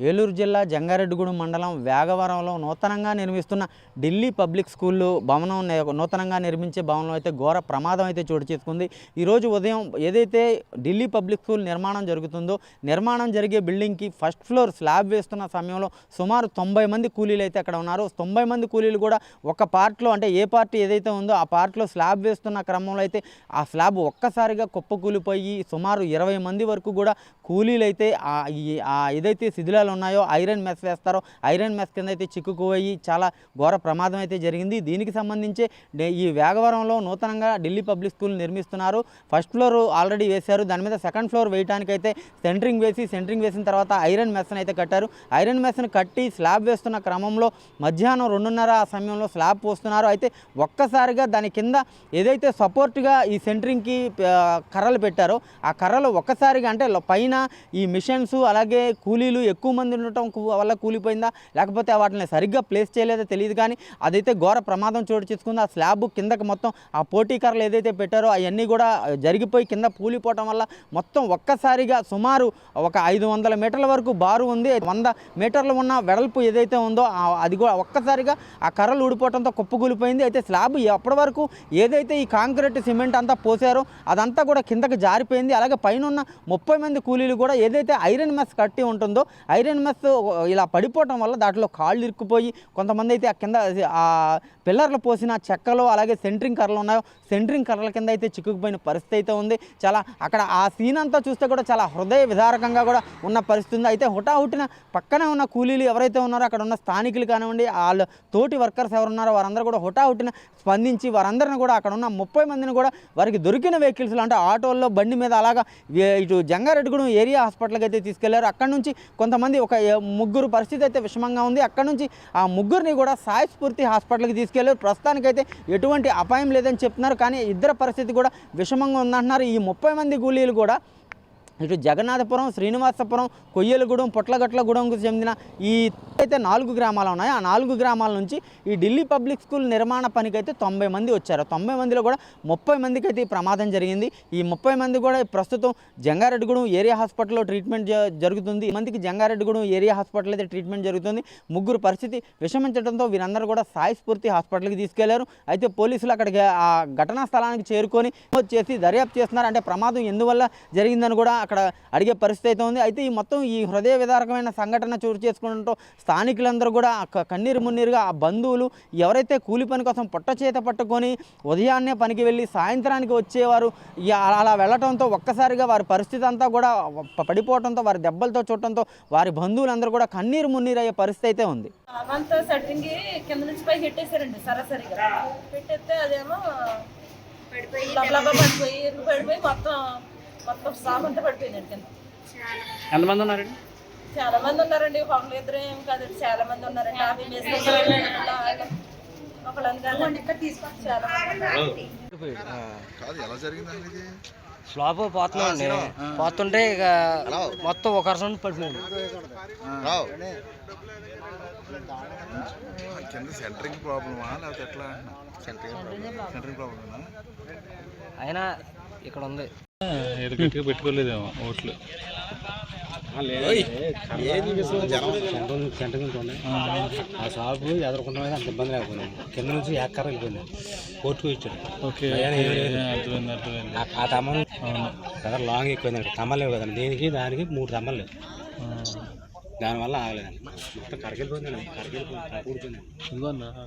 ఏలూరు జిల్లా జంగారెడ్డిగూడెం మండలం వేగవరంలో నూతనంగా నిర్మిస్తున్న ఢిల్లీ పబ్లిక్ స్కూల్ భవనం నూతనంగా నిర్మించే భవనంలో అయితే ఘోర ప్రమాదం అయితే చోటు చేసుకుంది. ఈరోజు ఉదయం ఏదైతే ఢిల్లీ పబ్లిక్ స్కూల్ నిర్మాణం జరుగుతుందో నిర్మాణం జరిగే బిల్డింగ్కి ఫస్ట్ ఫ్లోర్ స్లాబ్ వేస్తున్న సమయంలో సుమారు 90 మంది కూలీలు అయితే అక్కడ ఉన్నారు. 90 మంది కూలీలు కూడా ఒక పార్ట్లో అంటే ఏ పార్టీ ఏదైతే ఉందో ఆ పార్ట్లో స్లాబ్ వేస్తున్న క్రమంలో అయితే ఆ స్లాబ్ ఒక్కసారిగా కుప్పకూలిపోయి సుమారు 20 మంది వరకు కూడా కూలీలు అయితే ఏదైతే శిథిలాలు ఉన్నాయో ఐరన్ మెస్ వేస్తారో ఐరన్ మెస్ కింద అయితే చిక్కుకుపోయి చాలా ఘోర ప్రమాదం అయితే జరిగింది. దీనికి సంబంధించి ఈ వేగవరంలో నూతనంగా ఢిల్లీ పబ్లిక్ స్కూల్ నిర్మిస్తున్నారు. ఫస్ట్ ఫ్లోర్ ఆల్రెడీ వేశారు. దాని మీద సెకండ్ ఫ్లోర్ వేయడానికైతే సెంటరింగ్ వేసిన తర్వాత ఐరన్ మెస్ని అయితే కట్టారు. ఐరన్ మెస్ని కట్టి స్లాబ్ వేస్తున్న క్రమంలో మధ్యాహ్నం 2:30 ఆ సమయంలో స్లాబ్ పోస్తున్నారు. అయితే ఒక్కసారిగా దాని కింద ఏదైతే సపోర్ట్గా ఈ సెంటరింగ్కి కర్రలు పెట్టారో ఆ కర్రలు ఒక్కసారిగా అంటే పైన ఈ మిషన్స్ అలాగే కూలీలు ఎక్కువ మంది ఉండటం వల్ల కూలిపోయిందా లేకపోతే వాటిని సరిగ్గా ప్లేస్ చేయలేదో తెలియదు, కానీ అదైతే ఘోర ప్రమాదం చోటు చేసుకుంది. ఆ స్లాబ్ కిందకి మొత్తం ఆ పోటీ కర్రలు ఏదైతే పెట్టారో అవన్నీ కూడా జరిగిపోయి కింద కూలిపోవటం వల్ల మొత్తం ఒక్కసారిగా సుమారు ఒక 500 మీటర్ల వరకు బారు ఉంది. 100 మీటర్లు ఉన్న వెడల్పు ఏదైతే ఉందో అది కూడా ఒక్కసారిగా ఆ కర్రలు ఊడిపోవడంతో కుప్పకూలిపోయింది. అయితే స్లాబ్ అప్పటి వరకు ఏదైతే ఈ కాంక్రీట్ సిమెంట్ అంతా పోసారో అదంతా కూడా కిందకి జారిపోయింది. అలాగే పైన ఉన్న 30 మంది కూలీలు కూడా ఏదైతే ఐరన్ మెస్ కట్టి ఉంటుందో ఐరన్ మెస్ ఇలా పడిపోవటం వల్ల దాంట్లో కాళ్ళు ఇరుక్కుపోయి కొంతమంది అయితే ఆ కింద ఆ పిల్లర్లు పోసిన చెక్కలు అలాగే సెంటరింగ్ కర్రలు ఉన్నాయో సెంటరింగ్ కర్రల కింద అయితే చిక్కుకుపోయిన పరిస్థితి అయితే ఉంది. చాలా అక్కడ ఆ సీన్ అంతా చూస్తే కూడా చాలా హృదయ విదారకంగా కూడా ఉన్న పరిస్థితి ఉంది. అయితే హుటాహుటిన పక్కనే ఉన్న కూలీలు ఎవరైతే ఉన్నారో అక్కడ ఉన్న స్థానికులు కానివ్వండి వాళ్ళ తోటి వర్కర్స్ ఎవరున్నారో వారందరూ కూడా హుటాహుటిన స్పందించి వారందరిని కూడా అక్కడ ఉన్న 30 మందిని కూడా వారికి దొరికిన వెహికల్స్లో అంటే ఆటోల్లో బండి మీద అలాగా ఇటు జంగారెడ్డిగూడెం ఏరియా హాస్పిటల్కి అయితే తీసుకెళ్లారు. అక్కడ నుంచి కొంతమంది ఒక 3 పరిస్థితి అయితే విషమంగా ఉంది. అక్కడ నుంచి ఆ 3 కూడా సాయి స్ఫూర్తి హాస్పిటల్కి తీసుకెళ్లారు. ప్రస్తుతానికైతే ఎటువంటి అపాయం లేదని చెప్తున్నారు, కానీ ఇద్దరు పరిస్థితి కూడా విషమంగా ఉందంటున్నారు. ఈ 30 మంది కూలీలు కూడా ఇటు జగన్నాథపురం, శ్రీనివాసపురం, కొయ్యలగూడెం, పొట్లగట్లగూడెంకు చెందిన ఈ అయితే 4 గ్రామాలు ఉన్నాయి. ఆ 4 గ్రామాల నుంచి ఈ ఢిల్లీ పబ్లిక్ స్కూల్ నిర్మాణ పనికైతే 90 మంది వచ్చారు. 90 మందిలో కూడా 30 మందికి అయితే ఈ ప్రమాదం జరిగింది. ఈ 30 మంది కూడా ప్రస్తుతం జంగారెడ్డిగూడెం ఏరియా హాస్పిటల్లో ట్రీట్మెంట్ జరుగుతుంది. మందికి జంగారెడ్డిగూడెం ఏరియా హాస్పిటల్ అయితే ట్రీట్మెంట్ జరుగుతుంది. 3 పరిస్థితి విషమించడంతో వీరందరూ కూడా సాయి స్ఫూర్తి హాస్పిటల్కి తీసుకెళ్లారు. అయితే పోలీసులు అక్కడికి ఆ ఘటనా స్థలానికి చేరుకొని చేసి దర్యాప్తు చేస్తున్నారు. అంటే ప్రమాదం ఎందువల్ల జరిగిందని కూడా అక్కడ అడిగే పరిస్థితి అయితే ఉంది. అయితే ఈ మొత్తం ఈ హృదయ విదారకమైన సంఘటన చోటు చేసుకోవడంతో స్థానికులందరూ కూడా కన్నీరు మున్నీరుగా ఆ బంధువులు ఎవరైతే కూలి పని కోసం పొట్ట చేత పట్టుకొని ఉదయాన్నే పనికి వెళ్ళి సాయంత్రానికి వచ్చేవారు అలా వెళ్ళటంతో ఒక్కసారిగా వారి పరిస్థితి అంతా కూడా పడిపోవడంతో వారి దెబ్బలతో చూడటంతో వారి బంధువులందరూ కూడా కన్నీరు మున్నీరు అయ్యే పరిస్థితి అయితే ఉంది. కింద నుంచి పైకి పెట్టేశారండి. సరాసరిగా పెట్టేస్తే అదేమో పడిపోయి మొత్తం స్టాఫ్ అంతా పడిపోయిందండి కింద. ఎంతమంది ఉన్నారండి? చాలా మంది ఉన్నారండి. ఒకళ్ళు ఇద్దరు ఏం కాదండి, చాలా మంది ఉన్నారండి. స్లాబ్ పోతున్నాండి, పోతుంటే ఇక మొత్తం ఒక అరసండి పడిపోయింది. సెంటరింగ్ ప్రాబ్లమా లేకపోతే ఎట్లా? సెంటరింగ్ ప్రాబ్లమా? అయినా ఇక్కడ ఉంది పెట్టుకోలేదేమో ఓట్లు. ఆ షాపు ఎదుర్కొంటే అంత ఇబ్బంది లేకపోయింది. కింద నుంచి ఏకర్ వెళ్ళిపోయింది. కోర్టుకు ఇచ్చాడు. ఆ తమ్మలు కదా లాంగ్ ఎక్కువైందండి. తమ్మలు లేవు కదండి, దేనికి దానికి 3 తమ్మలు లేవు. దానివల్ల ఆగలేదండి. మొత్తం కరకెళ్ళిపోయిందండి. కూర్చుంది.